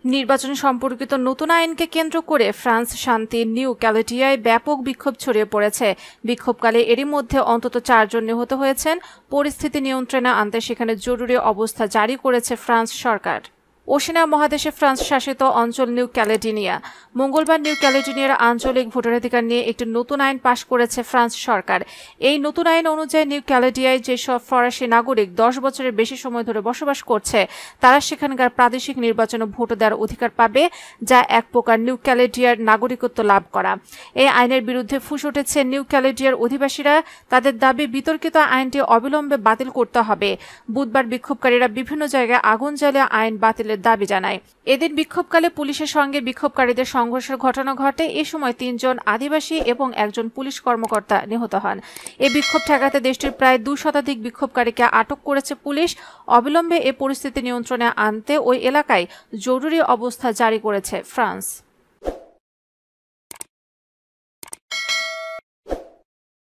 নির্বাচন সম্পর্কিত নতুন আইনকে কেন্দ্র করে ফ্রান্স শান্তি নিউ ক্যালেডিয়ায় ব্যাপক বিক্ষোভ ছড়িয়ে পড়েছে। বিক্ষোভকালে এরই মধ্যে অন্তত 4 জন নিহত হয়েছেন। পরিস্থিতি নিয়ন্ত্রণে আনতে সেখানে জরুরি অবস্থা জারি করেছে ফ্রান্স সরকার। ওশেনিয়া মহাদেশে ফ্রান্স শাসিত অঞ্চল নিউ ক্যালেডোনিয়া মঙ্গলবার নিউ ক্যালেডোনিয়ার আঞ্চলিক ভোটাধিকার নিয়ে একটি নতুন আইন পাশ করেছে ফ্রান্স সরকার। এই নতুন আইন অনুযায়ী নিউ ক্যালেডোনিয়ায় যেসব ফরাসি নাগরিক 10 বছরের বেশি সময় ধরে বসবাস করছে তারা সেখানকার প্রাদেশিক নির্বাচনে ভোট দেওয়ার অধিকার পাবে, যা এক প্রকার নিউ ক্যালেডোনিয়ার নাগরিকত্ব লাভ করা। এই আইনের বিরুদ্ধে ফুঁস উঠেছে নিউ ক্যালেডোনিয়ার অধিবাসীরা। তাদের দাবি বিতর্কিত আইনটি অবিলম্বে বাতিল করতে হবে। বুধবার বিক্ষোভকারীরা বিভিন্ন জায়গায় আগুন জ্বালিয়ে আইন বাতিলের দাবি জানায়। এদিন বিক্ষোভকালে পুলিশের সঙ্গে বিক্ষোভকারীদের সংঘর্ষের ঘটনা ঘটে। এ সময় 3 জন আদিবাসী এবং একজন পুলিশ কর্মকর্তা নিহত হন। এই বিক্ষোভ ঠেকাতে দেশটির প্রায় 2 শতাধিক বিক্ষোভকারীকে আটক করেছে পুলিশ। অবিলম্বে এ পরিস্থিতি নিয়ন্ত্রণে আনতে ওই এলাকায় জরুরি অবস্থা জারি করেছে ফ্রান্স।